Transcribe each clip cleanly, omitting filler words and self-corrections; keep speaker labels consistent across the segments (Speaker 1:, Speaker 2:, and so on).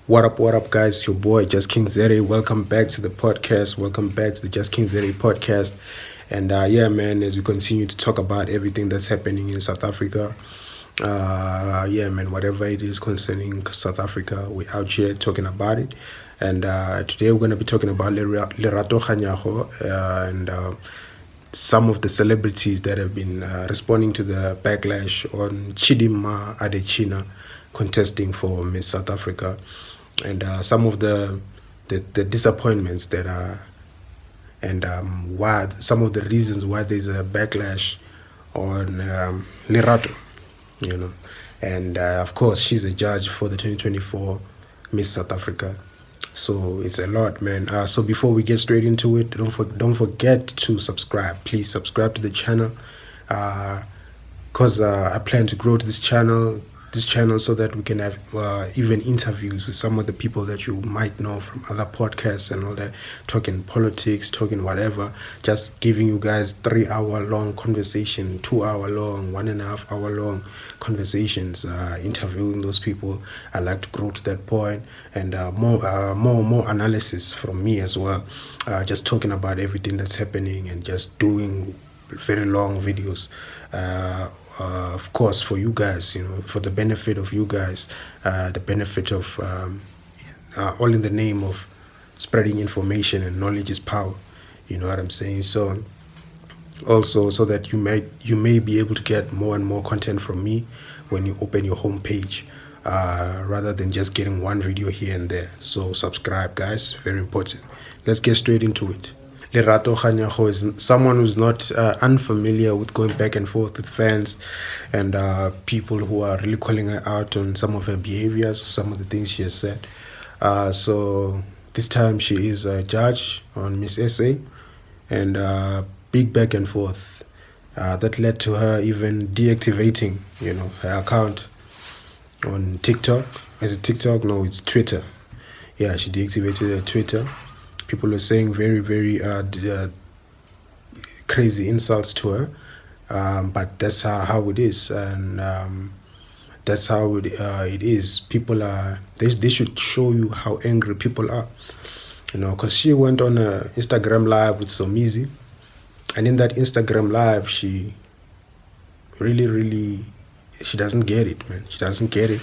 Speaker 1: What up, guys? Your boy Just King Zere. Welcome back to the podcast. Welcome back to the Just King Zere podcast. And yeah, man, as we continue to talk about everything that's happening in South Africa, yeah, man, whatever it is concerning South Africa, we're out here talking about it. And today we're going to be talking about Lerato Kganyago and some of the celebrities that have been responding to the backlash on Chidimma Adetshina contesting for Miss South Africa, and some of the disappointments that are, and why some of the reasons why there's a backlash on Lerato, you know, and of course she's a judge for the 2024 Miss South Africa. So it's a lot, man. So before we get straight into it, don't forget to subscribe. Please subscribe to the channel, because I plan to grow to this channel so that we can have even interviews with some of the people that you might know from other podcasts and all that, talking politics, talking whatever, just giving you guys 3 hour long conversation, 2 hour long, 1.5 hour long conversations, interviewing those people. I like to grow to that point, and more analysis from me as well, just talking about everything that's happening and just doing very long videos, of course, for you guys, for the benefit of you guys, the benefit of all in the name of spreading information, and knowledge is power. You know what I'm saying? So also, so that you may be able to get more and more content from me when you open your homepage, rather than just getting one video here and there. So subscribe, guys, very important. Let's get straight into it. Lerato Kganyago is someone who's not unfamiliar with going back and forth with fans and people who are really calling her out on some of her behaviors, some of the things she has said. So this time she is a judge on Miss SA, and big back and forth that led to her even deactivating, her account on TikTok. Is it TikTok? No, it's Twitter. Yeah, she deactivated her Twitter. People are saying very, very crazy insults to her, but that's how it is, and that's how it is. People are they should show you how angry people are, because she went on a Instagram live with Somizi, and in that Instagram live, she really she doesn't get it, man. She doesn't get it.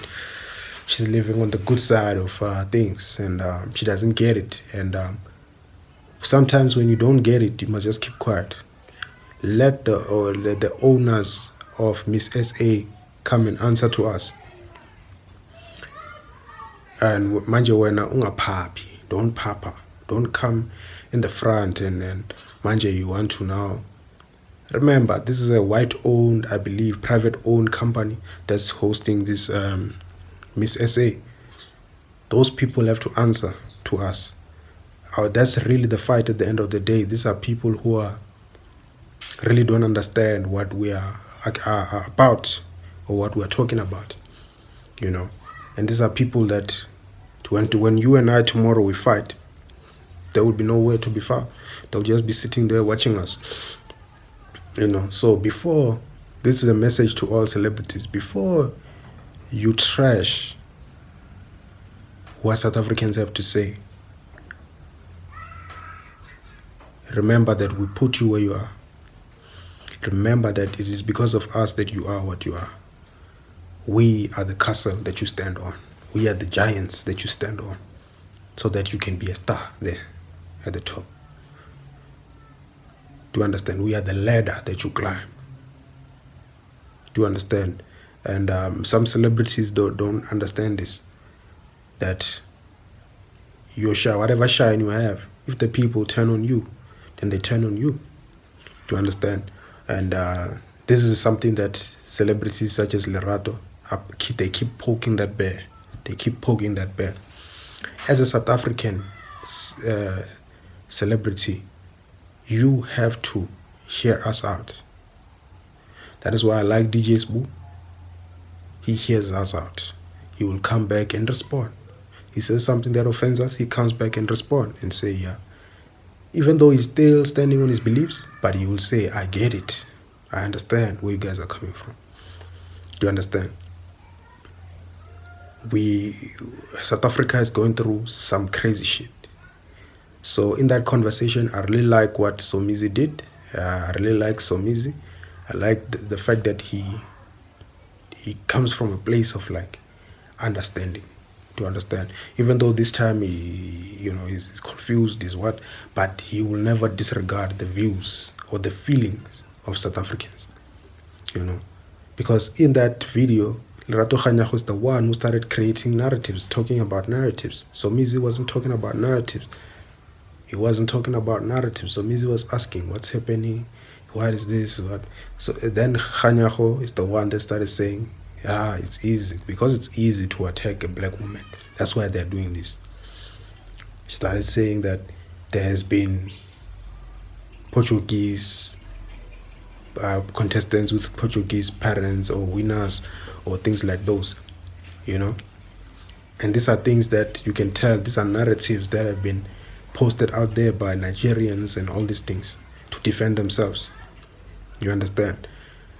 Speaker 1: She's living on the good side of things, and she doesn't get it, and sometimes when you don't get it, you must just keep quiet. Let the owners of Miss SA come and answer to us. And manje wena ungaphaphi, don't papa, don't come in the front and manje you want to now. Remember, this is a white-owned, I believe, private-owned company that's hosting this Miss SA. Those people have to answer to us. That's really the fight at the end of the day. These are people who really don't understand what we are about, or what we are talking about, And these are people that when you and I tomorrow we fight, there will be nowhere to be found. They'll just be sitting there watching us, So before, this is a message to all celebrities, before you trash what South Africans have to say, remember that we put you where you are. Remember that it is because of us that you are what you are. We are the castle that you stand on. We are the giants that you stand on, so that you can be a star there at the top. Do you understand? We are the ladder that you climb. Do you understand? And some celebrities don't understand this, that your whatever shine you have, if the people turn on you, then they turn on you. Do you understand? And this is something that celebrities such as Lerato, they keep poking that bear. They keep poking that bear. As a South African celebrity, you have to hear us out. That is why I like DJ Sbu. He hears us out. He will come back and respond. He says something that offends us, he comes back and respond and say, yeah. Even though he's still standing on his beliefs, but he will say, I get it. I understand where you guys are coming from. Do you understand? South Africa is going through some crazy shit. So in that conversation, I really like what Somizi did. I really like Somizi. I like the fact that he comes from a place of like understanding. To understand, even though this time he's confused, is what, but he will never disregard the views or the feelings of South Africans. Because in that video, Lerato Kganyago is the one who started creating narratives, talking about narratives. So Mizi wasn't talking about narratives. He wasn't talking about narratives. So Mizi was asking, what's happening? What is this? What? So then Kganyago is the one that started saying, it's easy. Because it's easy to attack a black woman. That's why they're doing this. He started saying that there has been Portuguese contestants with Portuguese parents or winners or things like those, And these are things that you can tell, these are narratives that have been posted out there by Nigerians and all these things to defend themselves. You understand?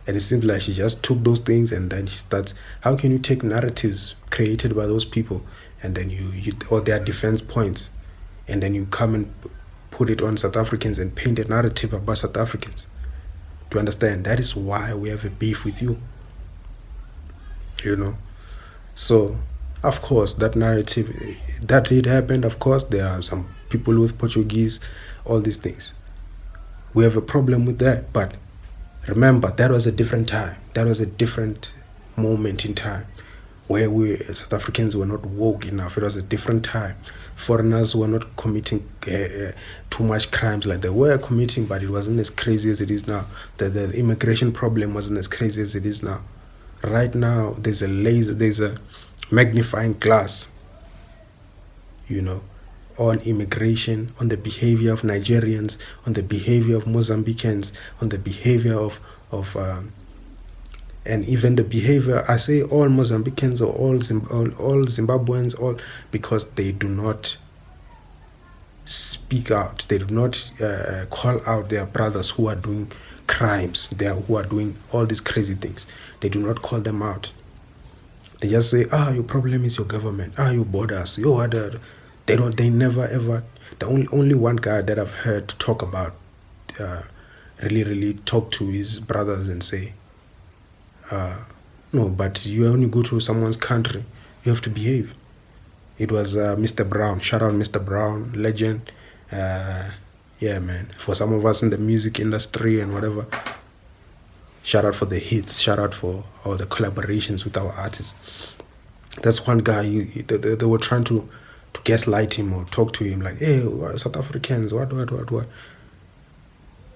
Speaker 1: And it seems like she just took those things and then she starts, how can you take narratives created by those people and then you or their defense points and then you come and put it on South Africans and paint a narrative about South Africans? Do you understand? That is why we have a beef with you. So, of course, that narrative, that did happen. Of course, there are some people with Portuguese, all these things. We have a problem with that. But remember, that was a different time. That was a different moment in time where we, South Africans, were not woke enough. It was a different time. Foreigners were not committing too much crimes like they were committing, but it wasn't as crazy as it is now. The immigration problem wasn't as crazy as it is now. Right now, there's a magnifying glass, on immigration, on the behavior of Nigerians, on the behavior of Mozambicans, on the behavior of and even the behavior, I say all Mozambicans or all Zimbabweans, all because they do not speak out. They do not call out their brothers who are doing crimes, who are doing all these crazy things. They do not call them out. They just say, your problem is your government. Your borders. Your other. They never ever. The only one guy that I've heard talk about, really talk to his brothers and say, no, but you only go to someone's country, you have to behave. It was Mr. Brown. Shout out Mr. Brown, legend. Yeah, man. For some of us in the music industry and whatever, shout out for the hits. Shout out for all the collaborations with our artists. That's one guy. They were trying to gaslight him or talk to him like, hey, South Africans, what.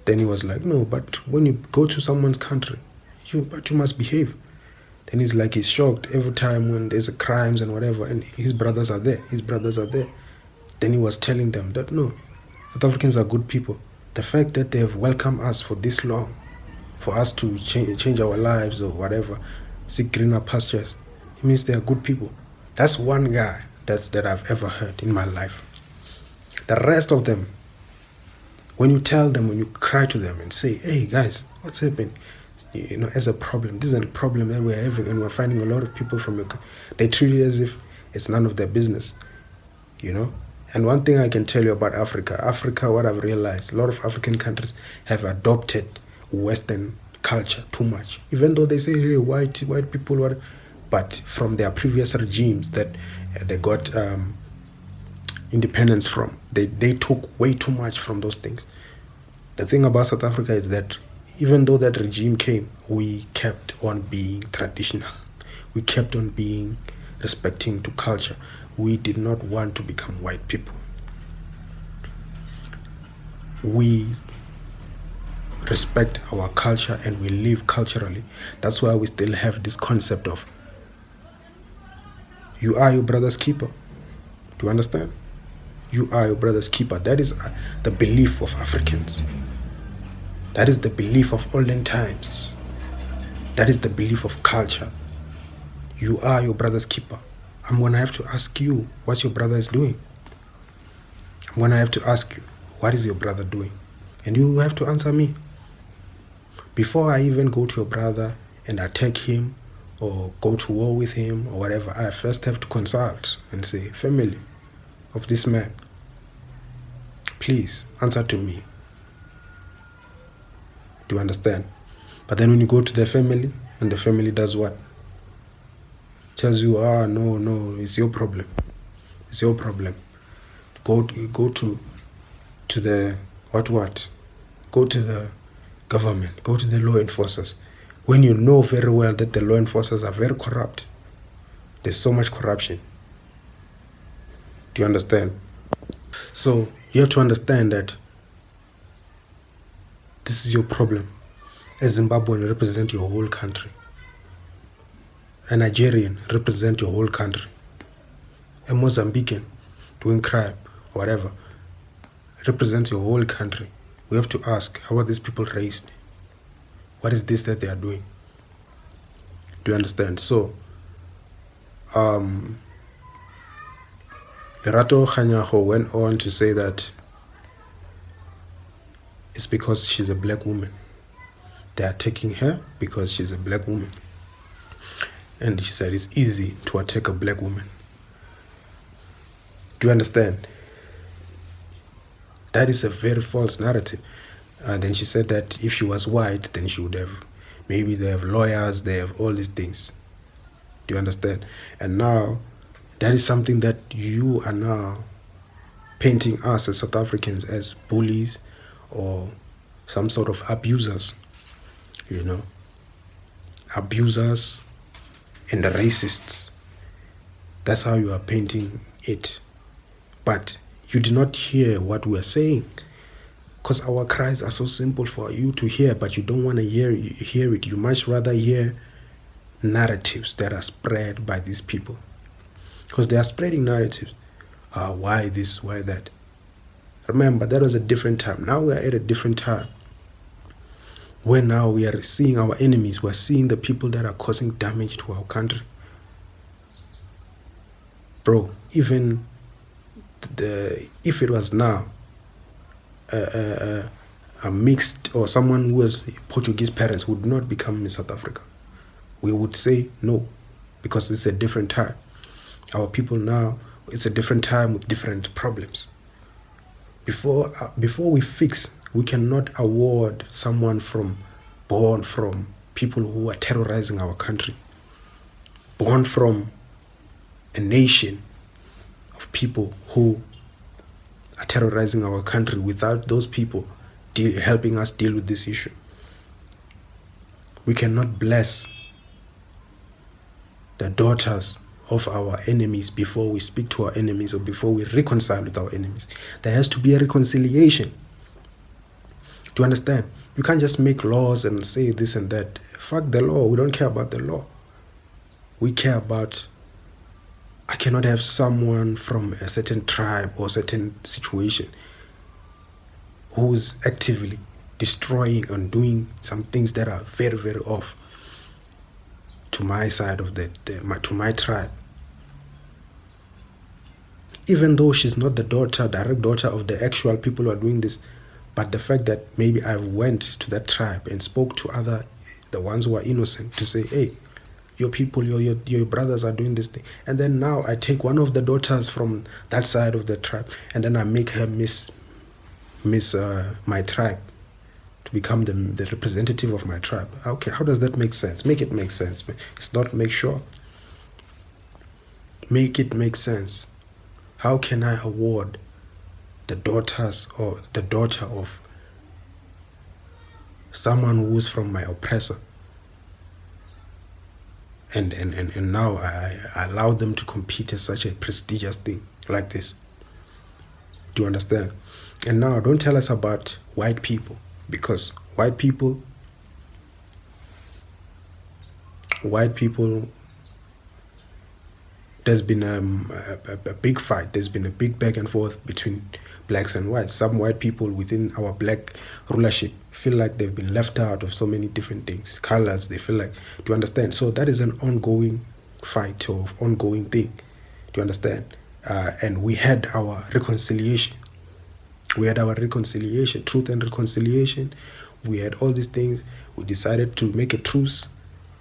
Speaker 1: Then he was like, no, but when you go to someone's country, you must behave. Then he's shocked every time when there's crimes and whatever, and his brothers are there. Then he was telling them that no, South Africans are good people. The fact that they have welcomed us for this long, for us to change our lives or whatever, seek greener pastures, it means they are good people. That's one guy that I've ever heard in my life. The rest of them, when you tell them, when you cry to them and say, hey guys, what's happening? As a problem, this is a problem that we're having, and we're finding a lot of people they treat it as if it's none of their business, And one thing I can tell you about Africa, what I've realized, a lot of African countries have adopted Western culture too much. Even though they say, hey, white people, but from their previous regimes that they got independence from, they took way too much from those things. The thing about South Africa is that even though that regime came, we kept on being traditional. We kept on being respecting to culture. We did not want to become white people. We respect our culture and we live culturally. That's why we still have this concept of you are your brother's keeper. Do you understand? You are your brother's keeper. That is the belief of Africans. That is the belief of olden times. That is the belief of culture. You are your brother's keeper. I'm going to have to ask you what your brother is doing. I'm going to have to ask you, what is your brother doing? And you have to answer me. Before I even go to your brother and attack him or go to war with him or whatever, I first have to consult and say, family of this man, please answer to me. Do you understand? But then when you go to the family, and the family does what? Tells you, no, it's your problem. It's your problem. Go to the what? Go to the government. Go to the law enforcers. When you know very well that the law enforcers are very corrupt. There's so much corruption. Do you understand? So you have to understand that this is your problem. A Zimbabwean represent your whole country. A Nigerian represent your whole country. A Mozambican doing crime or whatever represents your whole country. We have to ask, how are these people raised? What is this that they are doing? Do you understand? So, Lerato Kganyago went on to say that it's because she's a black woman. They are attacking her because she's a black woman. And she said it's easy to attack a black woman. Do you understand? That is a very false narrative. And then she said that if she was white, then she would have, maybe they have lawyers, they have all these things. Do you understand? And now, that is something that you are now painting us as South Africans as bullies or some sort of abusers, abusers and the racists. That's how you are painting it. But you did not hear what we are saying, because our cries are so simple for you to hear, but you don't want to hear it. You much rather hear narratives that are spread by these people, because they are spreading narratives. Why this, why that? Remember, that was a different time. Now we are at a different time, where now we are seeing our enemies. We're seeing the people that are causing damage to our country. Bro, even if it was now a mixed or someone who has Portuguese parents would not become in South Africa, we would say no, because it's a different time. Our people now, it's a different time with different problems. Before we fix, we cannot award someone born from people who are terrorizing our country, born from a nation of people who are terrorizing our country, without those people helping us deal with this issue. We cannot bless the daughters of our enemies before we speak to our enemies or before we reconcile with our enemies. There has to be a reconciliation. Do you understand? You can't just make laws and say this and that. Fuck the law. We don't care about the law. We care about, I cannot have someone from a certain tribe or certain situation who's actively destroying and doing some things that are very, very off to my side of to my tribe. Even though she's not the direct daughter of the actual people who are doing this, but the fact that maybe I went to that tribe and spoke to the ones who are innocent, to say, hey, your people, your brothers are doing this thing. And then now I take one of the daughters from that side of the tribe and then I make her miss my tribe to become the representative of my tribe. Okay, how does that make sense? Make it make sense. It's not make sure. Make it make sense. How can I award the daughters or the daughter of someone who is from my oppressor? And now I allow them to compete as such a prestigious thing like this. Do you understand? And now don't tell us about white people, because white people, there's been a big fight. There's been a big back and forth between blacks and whites. Some white people within our black rulership feel like they've been left out of so many different things. Colors, they feel like, do you understand? So that is an ongoing fight or ongoing thing. Do you understand? And we had our reconciliation. Truth and reconciliation. We had all these things. We decided to make a truce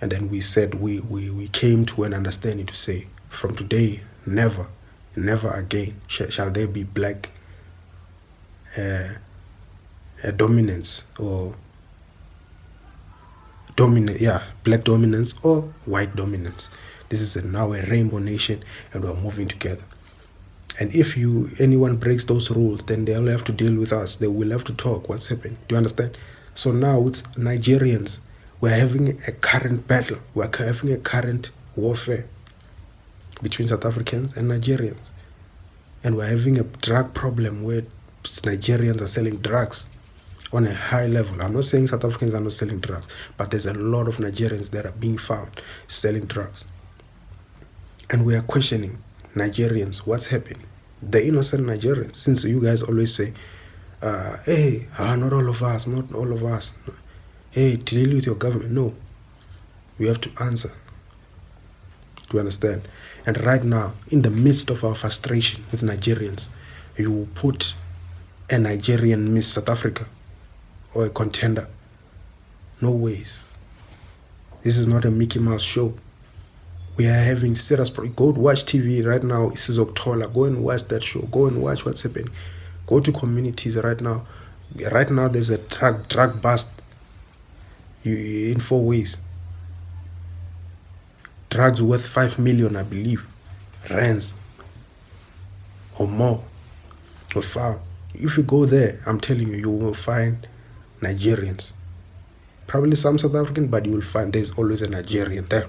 Speaker 1: And then we said we came to an understanding to say, from today, never again shall there be black dominance or black dominance or white dominance. This is now a rainbow nation, and we're moving together. And if anyone breaks those rules, then they'll have to deal with us. They will have to talk what's happening. Do you understand? So now it's Nigerians. We're having a current battle. We're having a current warfare between South Africans and Nigerians. And we're having a drug problem where Nigerians are selling drugs on a high level. I'm not saying South Africans are not selling drugs, but there's a lot of Nigerians that are being found selling drugs. And we are questioning Nigerians, what's happening? The innocent Nigerians, since you guys always say, not all of us. Hey, deal with your government. No, we have to answer. Do you understand? And right now, in the midst of our frustration with Nigerians, you put a Nigerian Miss South Africa or a contender. No ways. This is not a Mickey Mouse show. We are having serious problems. Go watch TV right now. This is October. Go and watch that show. Go and watch what's happening. Go to communities right now. Right now, there's a drug bust in 4 ways. Drugs worth 5 million, I believe, rands or more were found. If you go there, I'm telling you, you will find Nigerians. Probably some South African, but you will find there's always a Nigerian there.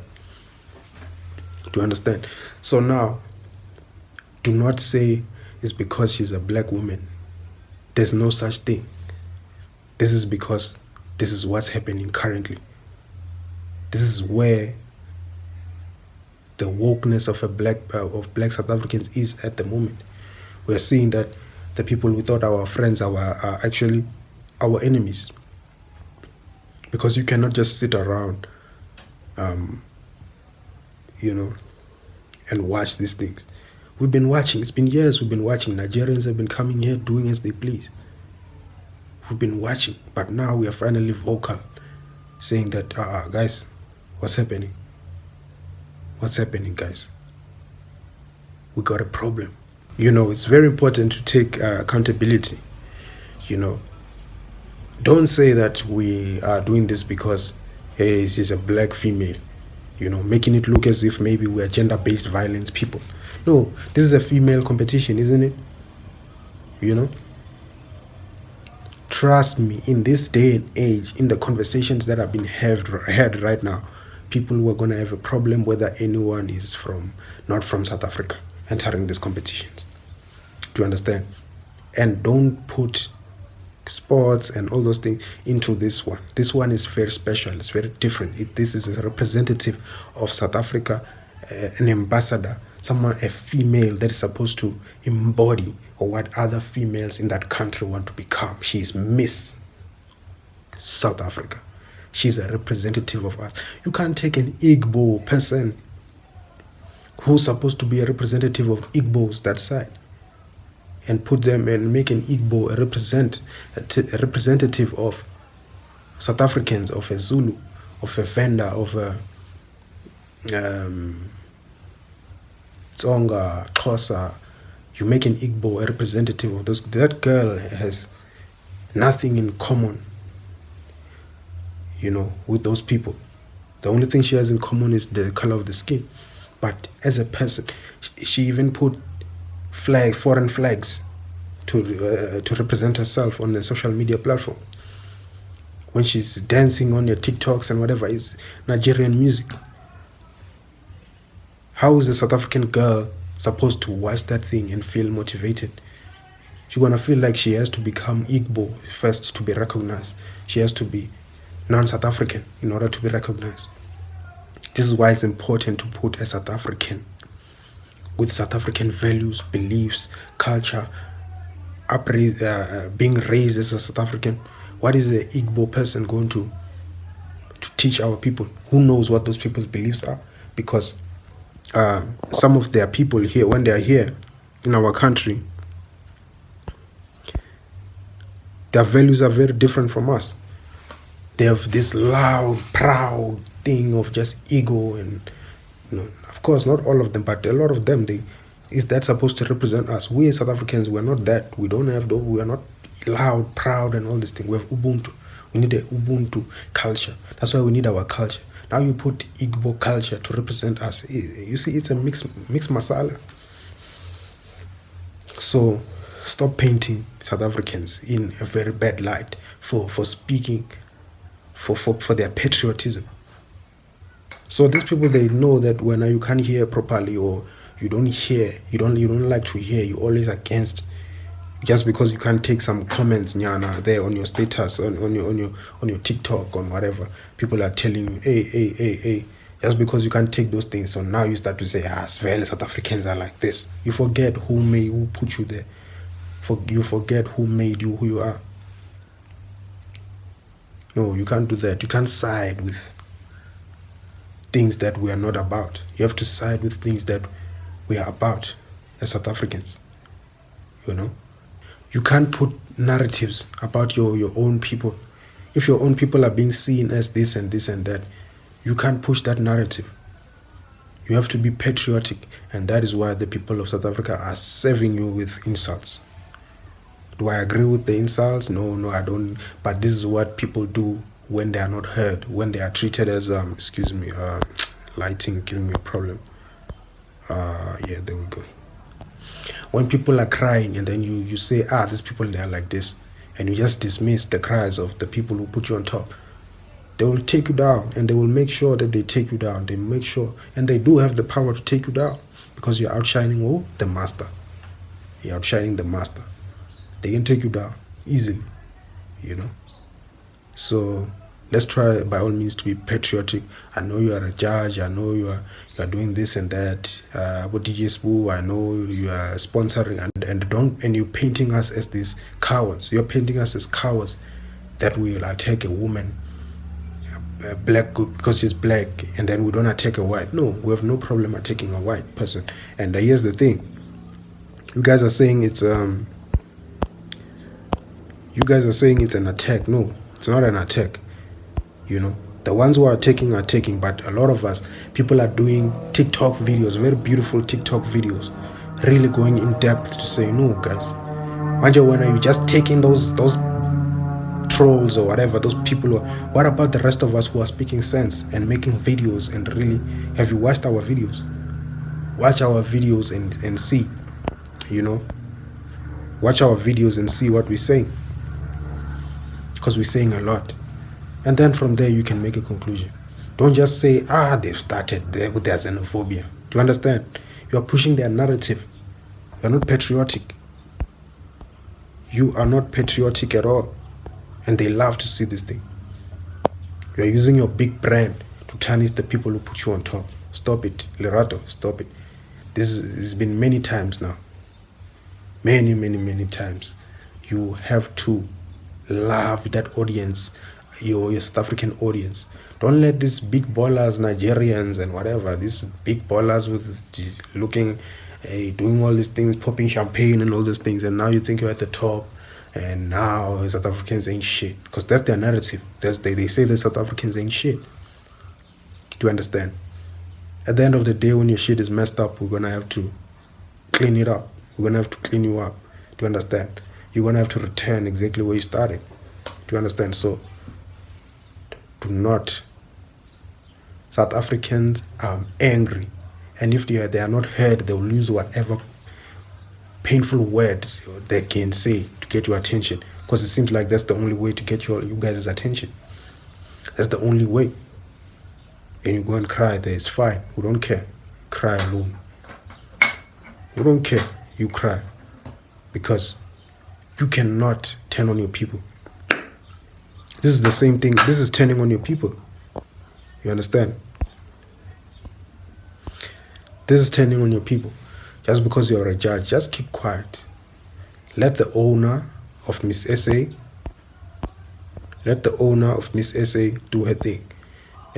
Speaker 1: Do you understand? So now, do not say it's because she's a black woman. There's no such thing. This is because this is what's happening currently. This is where the wokeness of black South Africans is at the moment. We're seeing that the people we thought our friends are actually our enemies. Because you cannot just sit around, and watch these things. We've been watching. It's been years we've been watching. Nigerians have been coming here doing as they please. We've been watching. But now we are finally vocal, saying that, guys, what's happening? What's happening, guys? We got a problem. It's very important to take accountability. Don't say that we are doing this because, hey, she's a black female. Making it look as if maybe we are gender-based violence people. No, this is a female competition, isn't it? Trust me, in this day and age, in the conversations that are being had right now, people who are going to have a problem whether anyone is not from South Africa entering these competitions. Do you understand? And don't put sports and all those things into this one. This one is very special. It's very different. This is a representative of South Africa, an ambassador, a female that is supposed to embody or what other females in that country want to become. She's Miss South Africa. She's a representative of us. You can't take an Igbo person who's supposed to be a representative of Igbos that side and put them and make an Igbo a representative of South Africans, of a Zulu, of a Venda, of a Tsonga, Xhosa. You make an Igbo a representative of those. That girl has nothing in common, with those people. The only thing she has in common is the color of the skin. But as a person, she even put foreign flags to represent herself on the social media platform. When she's dancing on your TikToks and whatever, is Nigerian music. How is a South African girl supposed to watch that thing and feel motivated? She's gonna feel like she has to become Igbo first to be recognized. She has to be non-South African in order to be recognized. This is why it's important to put a South African with South African values, beliefs, culture, being raised as a South African. What is an Igbo person going to teach our people? Who knows what those people's beliefs are? Because some of their people here, when they are here in our country, their values are very different from us. They have this loud, proud thing of just ego and, of course, not all of them, but a lot of them, is that supposed to represent us? We as South Africans, we're not that. We don't have, we are not loud, proud, and all this thing. We have Ubuntu. We need a Ubuntu culture. That's why we need our culture. Now you put Igbo culture to represent us. You see, it's a mixed masala. So stop painting South Africans in a very bad light for speaking for their patriotism. So these people, they know that when you can't hear properly, or you don't like to hear, you're always against, just because you can't take some comments nyana there on your status, on your TikTok, on whatever. People are telling you, hey, just because you can't take those things. So now you start to say, Svele, South Africans are like this. You forget who put you there. You forget who made you who you are. No, you can't do that. You can't side with things that we are not about. You have to side with things that we are about as South Africans. You can't put narratives about your own people. If your own people are being seen as this and this and that, you can't push that narrative. You have to be patriotic, and that is why the people of South Africa are serving you with insults. Do I agree with the insults? No, I don't. But this is what people do when they are not heard, when they are treated as, lighting giving me a problem. Yeah, there we go. When people are crying and then you say, these people, they are like this, and you just dismiss the cries of the people who put you on top, they will take you down, and they will make sure that they take you down. They make sure, and they do have the power to take you down, because you're outshining the master. You're outshining the master. They can take you down easily, So let's try by all means to be patriotic. I know you are a judge. I know you are doing this and that. But DJ Spoo, I know you are sponsoring and you're painting us as these cowards. You're painting us as cowards that we will attack a woman, a black, because she's black, and then we don't attack a white. No, we have no problem attacking a white person. And here's the thing: you guys are saying it's an attack. No, it's not an attack. The ones who are taking, but a lot of us, people are doing TikTok videos, very beautiful TikTok videos, really going in depth to say, no, guys, imagine when are you just taking those trolls or whatever, those people, what about the rest of us who are speaking sense and making videos? And really, have you watched our videos? Watch our videos and see, watch our videos and see what we're saying, because we're saying a lot. And then from there, you can make a conclusion. Don't just say, they've started there with their xenophobia. Do you understand? You are pushing their narrative. You're not patriotic. You are not patriotic at all. And they love to see this thing. You're using your big brand to tarnish the people who put you on top. Stop it. Lerato, stop it. This has been many times now. Many, many, many times. You have to love that audience, your South African audience. Don't let these big ballers, Nigerians and whatever, these big ballers with looking, doing all these things, popping champagne and all those things, and now you think you're at the top, and now South Africans ain't shit, because that's their narrative. They say the South Africans ain't shit. Do you understand? At the end of the day, when your shit is messed up, we're gonna have to clean it up. We're gonna have to clean you up. Do you understand? You're gonna have to return exactly where you started. Do you understand? So do not. South Africans are angry, and if they are not heard, they will use whatever painful word they can say to get your attention, because it seems like that's the only way to get you guys' attention. That's the only way. And you go and cry there, it's fine. We don't care. Cry alone. We don't care. You cry, because you cannot turn on your people. This is the same thing. This is turning on your people. You understand? This is turning on your people. Just because you're a judge, just keep quiet. Let the owner of Miss SA do her thing.